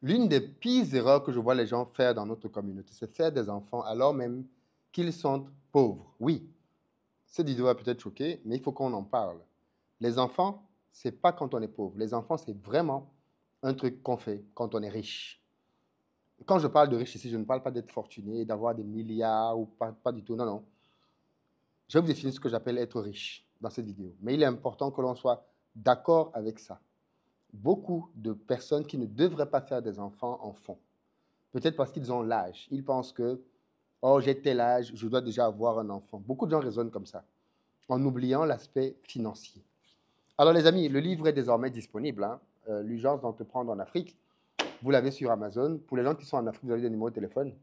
L'une des pires erreurs que je vois les gens faire dans notre communauté, c'est faire des enfants alors même qu'ils sont pauvres. Oui, cette vidéo va peut-être choquer, mais il faut qu'on en parle. Les enfants, c'est pas quand on est pauvre. Les enfants, c'est vraiment un truc qu'on fait quand on est riche. Quand je parle de riche ici, je ne parle pas d'être fortuné, d'avoir des milliards ou pas du tout. Non, non. Je vais vous définir ce que j'appelle être riche dans cette vidéo. Mais il est important que l'on soit d'accord avec ça. Beaucoup de personnes qui ne devraient pas faire des enfants en font. Peut-être parce qu'ils ont l'âge. Ils pensent que, oh, j'ai tel âge, je dois déjà avoir un enfant. Beaucoup de gens raisonnent comme ça, en oubliant l'aspect financier. Alors les amis, le livre est désormais disponible, hein. L'urgence d'entreprendre en Afrique. Vous l'avez sur Amazon. Pour les gens qui sont en Afrique, vous avez des numéros de téléphone.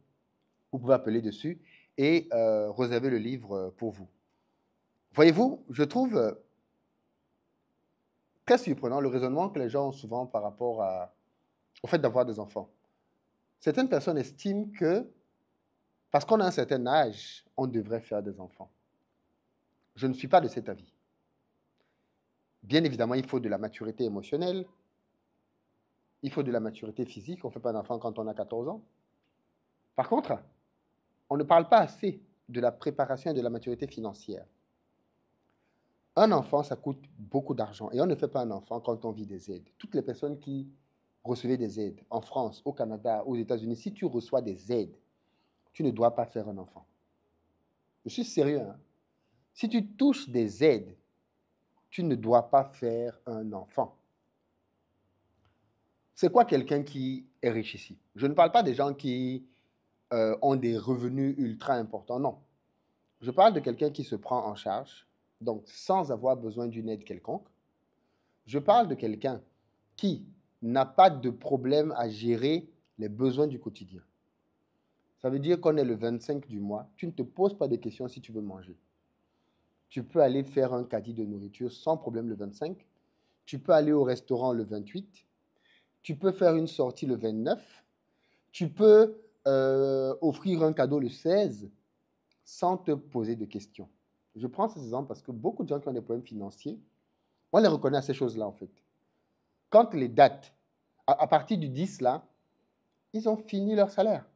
Vous pouvez appeler dessus et réserver le livre pour vous. Voyez-vous, je trouve très surprenant le raisonnement que les gens ont souvent par rapport au fait d'avoir des enfants. Certaines personnes estiment que parce qu'on a un certain âge, on devrait faire des enfants. Je ne suis pas de cet avis. Bien évidemment, il faut de la maturité émotionnelle, il faut de la maturité physique. On ne fait pas d'enfant quand on a 14 ans. Par contre, on ne parle pas assez de la préparation et de la maturité financière. Un enfant, ça coûte beaucoup d'argent et on ne fait pas un enfant quand on vit des aides. Toutes les personnes qui recevaient des aides en France, au Canada, aux États-Unis, si tu reçois des aides, tu ne dois pas faire un enfant. Je suis sérieux, hein? Si tu touches des aides, tu ne dois pas faire un enfant. C'est quoi quelqu'un qui est riche ici? Je ne parle pas des gens qui ont des revenus ultra importants, non. Je parle de quelqu'un qui se prend en charge, donc sans avoir besoin d'une aide quelconque. Je parle de quelqu'un qui n'a pas de problème à gérer les besoins du quotidien. Ça veut dire qu'on est le 25 du mois, tu ne te poses pas de questions si tu veux manger. Tu peux aller faire un caddie de nourriture sans problème le 25. Tu peux aller au restaurant le 28. Tu peux faire une sortie le 29. Tu peux offrir un cadeau le 16 sans te poser de questions. Je prends ces exemples parce que beaucoup de gens qui ont des problèmes financiers, on les reconnaît à ces choses-là en fait. Quand les dates, à partir du 10 là, ils ont fini leur salaire.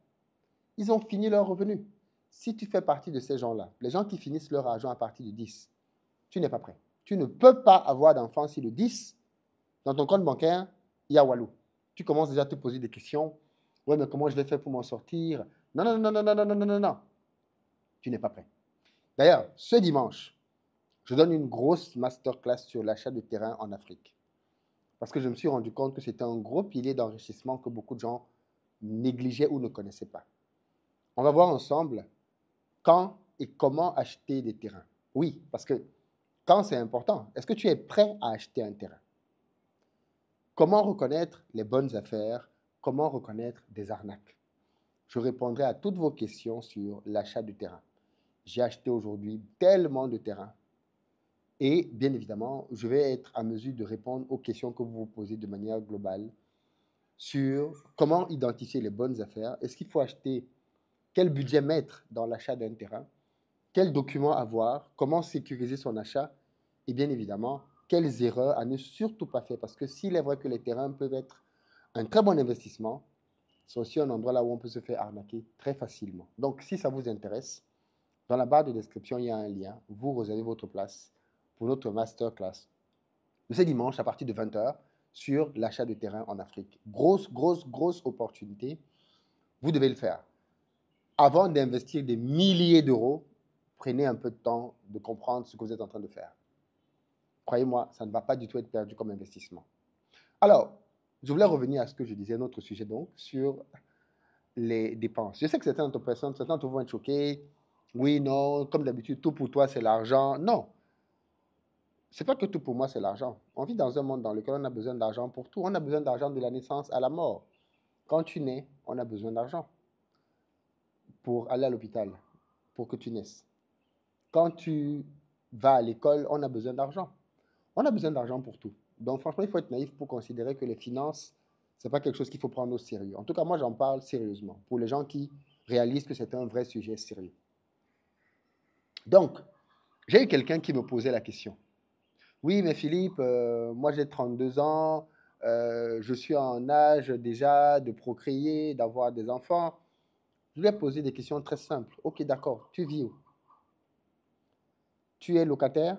Ils ont fini leur revenu. Si tu fais partie de ces gens-là, les gens qui finissent leur argent à partir du 10, tu n'es pas prêt. Tu ne peux pas avoir d'enfant si le 10, dans ton compte bancaire, il y a Walou. Tu commences déjà à te poser des questions. Ouais, mais comment je vais faire pour m'en sortir? Non, non, non, non, non, non, non, non, non, non. Tu n'es pas prêt. D'ailleurs, ce dimanche, je donne une grosse masterclass sur l'achat de terrain en Afrique. Parce que je me suis rendu compte que c'était un gros pilier d'enrichissement que beaucoup de gens négligeaient ou ne connaissaient pas. On va voir ensemble quand et comment acheter des terrains. Oui, parce que quand c'est important, est-ce que tu es prêt à acheter un terrain? Comment reconnaître les bonnes affaires? Comment reconnaître des arnaques? Je répondrai à toutes vos questions sur l'achat de terrain. J'ai acheté aujourd'hui tellement de terrains et bien évidemment, je vais être à mesure de répondre aux questions que vous vous posez de manière globale sur comment identifier les bonnes affaires. Est-ce qu'il faut acheter? Quel budget mettre dans l'achat d'un terrain? Quels documents avoir? Comment sécuriser son achat? Et bien évidemment, quelles erreurs à ne surtout pas faire? Parce que s'il est vrai que les terrains peuvent être un très bon investissement, c'est aussi un endroit là où on peut se faire arnaquer très facilement. Donc, si ça vous intéresse, dans la barre de description, il y a un lien. Vous réservez votre place pour notre masterclass de ce dimanche à partir de 20h sur l'achat de terrain en Afrique. Grosse, grosse, grosse opportunité. Vous devez le faire. Avant d'investir des milliers d'euros, prenez un peu de temps de comprendre ce que vous êtes en train de faire. Croyez-moi, ça ne va pas du tout être perdu comme investissement. Alors, je voulais revenir à ce que je disais, notre sujet donc, sur les dépenses. Je sais que certaines personnes, certains d'entre vous vont être choqués. Oui, non, comme d'habitude, tout pour toi, c'est l'argent. Non, c'est pas que tout pour moi, c'est l'argent. On vit dans un monde dans lequel on a besoin d'argent pour tout. On a besoin d'argent de la naissance à la mort. Quand tu nais, on a besoin d'argent pour aller à l'hôpital, pour que tu naisses. Quand tu vas à l'école, on a besoin d'argent. On a besoin d'argent pour tout. Donc franchement, il faut être naïf pour considérer que les finances, ce n'est pas quelque chose qu'il faut prendre au sérieux. En tout cas, moi, j'en parle sérieusement pour les gens qui réalisent que c'est un vrai sujet sérieux. Donc, j'ai eu quelqu'un qui me posait la question. Oui, mais Philippe, moi j'ai 32 ans, je suis en âge déjà de procréer, d'avoir des enfants. Je lui ai posé des questions très simples. Ok, d'accord, tu vis où? Tu es locataire?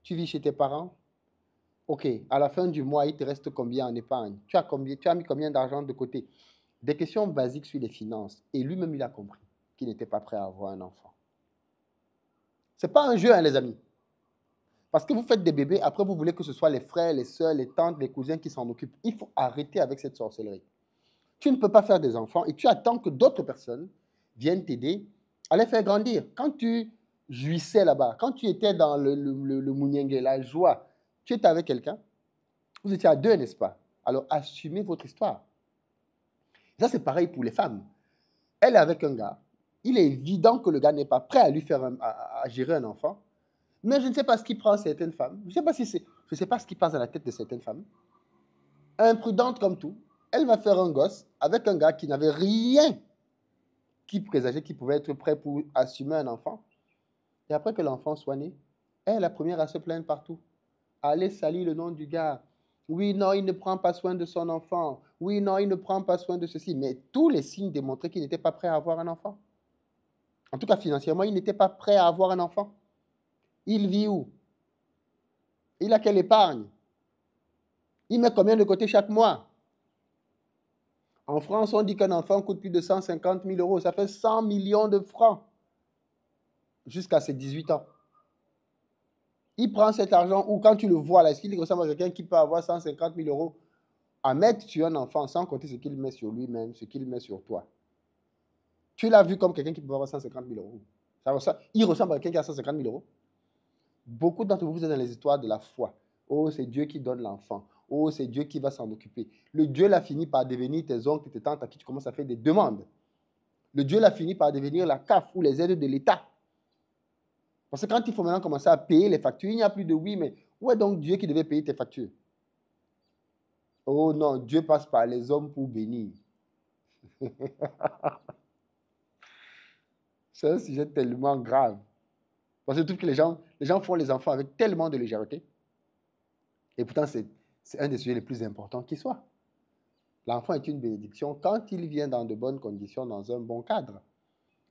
Tu vis chez tes parents? Ok, à la fin du mois, il te reste combien en épargne? Tu as mis combien d'argent de côté? Des questions basiques sur les finances. Et lui-même, il a compris qu'il n'était pas prêt à avoir un enfant. Ce n'est pas un jeu, hein, les amis. Parce que vous faites des bébés, après vous voulez que ce soit les frères, les soeurs, les tantes, les cousins qui s'en occupent. Il faut arrêter avec cette sorcellerie. Tu ne peux pas faire des enfants et tu attends que d'autres personnes viennent t'aider à les faire grandir. Quand tu jouissais là-bas, quand tu étais dans le mouniengue, la joie, tu étais avec quelqu'un, vous étiez à deux, n'est-ce pas? Alors assumez votre histoire. Ça, c'est pareil pour les femmes. Elle est avec un gars. Il est évident que le gars n'est pas prêt à lui faire à gérer un enfant. Mais je ne sais pas ce qui prend certaines femmes. Je ne sais pas ce qui passe dans la tête de certaines femmes. Imprudente comme tout, elle va faire un gosse avec un gars qui n'avait rien qui présageait qu'il pouvait être prêt pour assumer un enfant. Et après que l'enfant soit né, elle est la première à se plaindre partout. Aller salir le nom du gars. Oui, non, il ne prend pas soin de son enfant. Oui, non, il ne prend pas soin de ceci. Mais tous les signes démontraient qu'il n'était pas prêt à avoir un enfant. En tout cas, financièrement, il n'était pas prêt à avoir un enfant. Il vit où? Il a quelle épargne? Il met combien de côté chaque mois? En France, on dit qu'un enfant coûte plus de 150 000 euros. Ça fait 100 millions de francs jusqu'à ses 18 ans. Il prend cet argent où, quand tu le vois là, est-ce qu'il ressemble à quelqu'un qui peut avoir 150 000 euros à mettre sur un enfant sans compter ce qu'il met sur lui-même, ce qu'il met sur toi? Tu l'as vu comme quelqu'un qui peut avoir 150 000 euros. Il ressemble à quelqu'un qui a 150 000 euros. Beaucoup d'entre vous, vous êtes dans les histoires de la foi. Oh, c'est Dieu qui donne l'enfant. Oh, c'est Dieu qui va s'en occuper. Le Dieu l'a fini par devenir tes oncles, tes tantes à qui tu commences à faire des demandes. Le Dieu l'a fini par devenir la CAF ou les aides de l'État. Parce que quand il faut maintenant commencer à payer les factures, il n'y a plus de oui, mais où est donc Dieu qui devait payer tes factures? Oh non, Dieu passe par les hommes pour bénir. C'est un sujet tellement grave. Parce que je trouve que les gens font les enfants avec tellement de légèreté. Et pourtant, c'est un des sujets les plus importants qui soit. L'enfant est une bénédiction quand il vient dans de bonnes conditions, dans un bon cadre.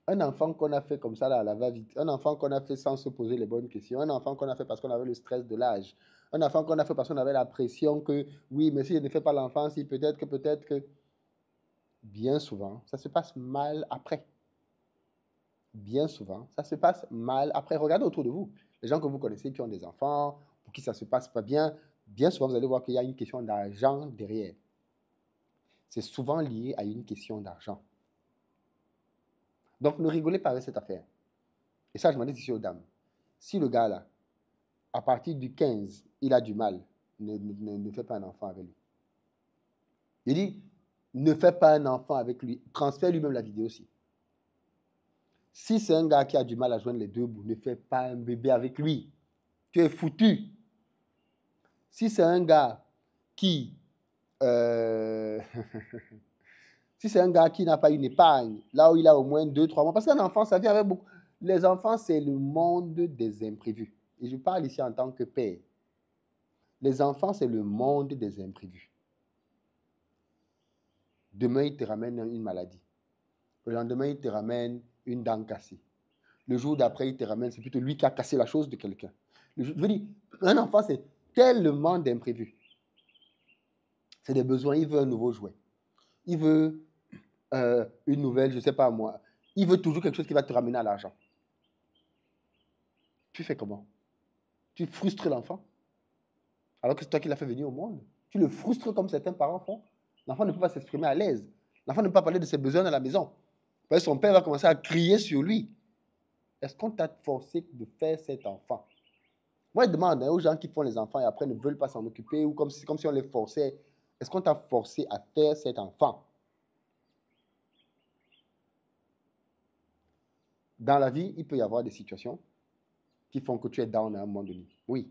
Un enfant qu'on a fait comme ça, là, à la va-vite, un enfant qu'on a fait sans se poser les bonnes questions, un enfant qu'on a fait parce qu'on avait le stress de l'âge, un enfant qu'on a fait parce qu'on avait la pression que, oui, mais si je ne fais pas l'enfant, si peut-être que, bien souvent, ça se passe mal après. Bien souvent, ça se passe mal après. Regardez autour de vous. Les gens que vous connaissez qui ont des enfants, pour qui ça ne se passe pas bien, bien souvent, vous allez voir qu'il y a une question d'argent derrière. C'est souvent lié à une question d'argent. Donc, ne rigolez pas avec cette affaire. Et ça, je m'en dis ici aux dames. Si le gars, là, à partir du 15, il a du mal, ne fais pas un enfant avec lui. Il dit, ne fais pas un enfant avec lui. Transfère lui-même la vidéo aussi. Si c'est un gars qui a du mal à joindre les deux bouts, ne fais pas un bébé avec lui. Tu es foutu. Si c'est un gars qui... si c'est un gars qui n'a pas une épargne, là où il a au moins 2-3 mois, parce qu'un enfant, ça vient avec beaucoup... Les enfants, c'est le monde des imprévus. Et je parle ici en tant que père. Les enfants, c'est le monde des imprévus. Demain, il te ramène une maladie. Le lendemain, il te ramène une dent cassée. Le jour d'après, il te ramène, c'est plutôt lui qui a cassé la chose de quelqu'un. Je veux dire, un enfant, c'est tellement d'imprévus. C'est des besoins. Il veut un nouveau jouet. Il veut une nouvelle, je ne sais pas moi. Il veut toujours quelque chose qui va te ramener à l'argent. Tu fais comment? Tu frustres l'enfant, alors que c'est toi qui l'as fait venir au monde. Tu le frustres comme certains parents font. L'enfant ne peut pas s'exprimer à l'aise. L'enfant ne peut pas parler de ses besoins dans la maison. Parce que son père va commencer à crier sur lui. Est-ce qu'on t'a forcé de faire cet enfant? Moi, je demande aux gens qui font les enfants et après ne veulent pas s'en occuper, ou comme si on les forçait. Est-ce qu'on t'a forcé à faire cet enfant? Dans la vie, il peut y avoir des situations qui font que tu es down à un moment donné. Oui.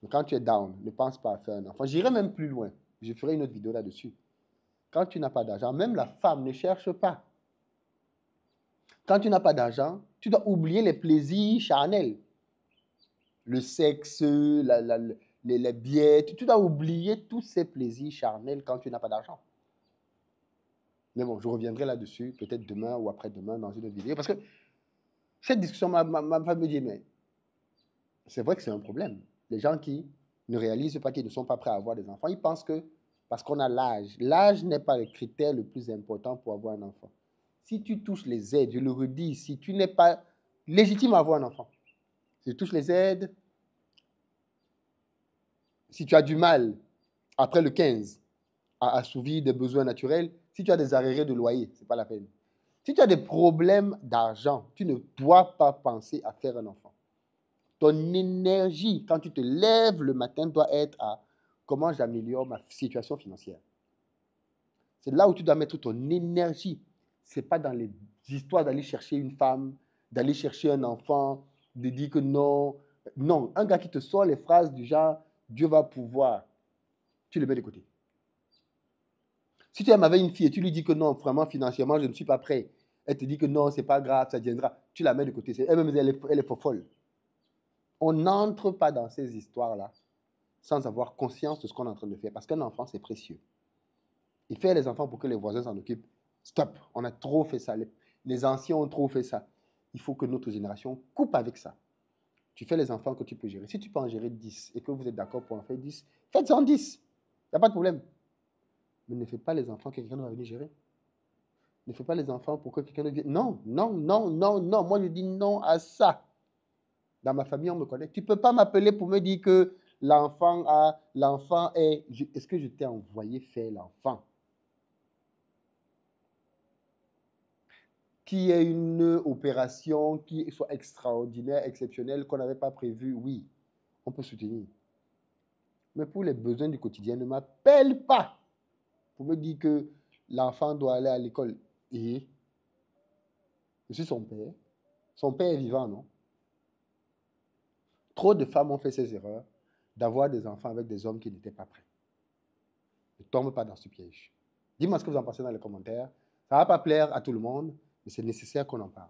Mais quand tu es down, ne pense pas à faire un enfant. J'irai même plus loin. Je ferai une autre vidéo là-dessus. Quand tu n'as pas d'argent, même la femme ne cherche pas. Quand tu n'as pas d'argent, tu dois oublier les plaisirs charnels. Le sexe, les billets. Tu dois oublier tous ces plaisirs charnels quand tu n'as pas d'argent. Mais bon, je reviendrai là-dessus, peut-être demain ou après-demain dans une autre vidéo. Parce que cette discussion, ma femme me dit, mais c'est vrai que c'est un problème. Les gens qui ne réalisent pas qu'ils ne sont pas prêts à avoir des enfants, ils pensent que parce qu'on a l'âge, l'âge n'est pas le critère le plus important pour avoir un enfant. Si tu touches les aides, je le redis, si tu n'es pas légitime à avoir un enfant, si tu touches les aides, si tu as du mal, après le 15, à assouvir des besoins naturels, si tu as des arriérés de loyer, ce n'est pas la peine. Si tu as des problèmes d'argent, tu ne dois pas penser à faire un enfant. Ton énergie, quand tu te lèves le matin, doit être à comment j'améliore ma situation financière. C'est là où tu dois mettre ton énergie. Ce n'est pas dans les histoires d'aller chercher une femme, d'aller chercher un enfant, de dire que non. Non, un gars qui te sort les phrases du genre « Dieu va pouvoir », tu le mets de côté. Si tu aimes avec une fille et tu lui dis que non, vraiment, financièrement, je ne suis pas prêt, elle te dit que non, ce n'est pas grave, ça viendra, tu la mets de côté. Elle-même, elle est folle. On n'entre pas dans ces histoires-là sans avoir conscience de ce qu'on est en train de faire. Parce qu'un enfant, c'est précieux. Et faire les enfants pour que les voisins s'en occupent, stop. On a trop fait ça. Les anciens ont trop fait ça. Il faut que notre génération coupe avec ça. Tu fais les enfants que tu peux gérer. Si tu peux en gérer 10 et que vous êtes d'accord pour en faire 10, faites-en 10. Il n'y a pas de problème. Mais ne faites pas les enfants que quelqu'un va venir gérer. Ne faites pas les enfants pour que quelqu'un vienne. Non, non, non, non, non. Moi, je dis non à ça. Dans ma famille, on me connaît. Tu ne peux pas m'appeler pour me dire que l'enfant est... Est-ce que je t'ai envoyé faire l'enfant? Qu'il y ait une opération qui soit extraordinaire, exceptionnelle, qu'on n'avait pas prévue, oui, on peut soutenir. Mais pour les besoins du quotidien, ne m'appelle pas pour me dire que l'enfant doit aller à l'école. Et je suis son père. Son père est vivant, non? Trop de femmes ont fait ces erreurs d'avoir des enfants avec des hommes qui n'étaient pas prêts. Ne tombe pas dans ce piège. Dis-moi ce que vous en pensez dans les commentaires. Ça ne va pas plaire à tout le monde, mais c'est nécessaire qu'on en parle.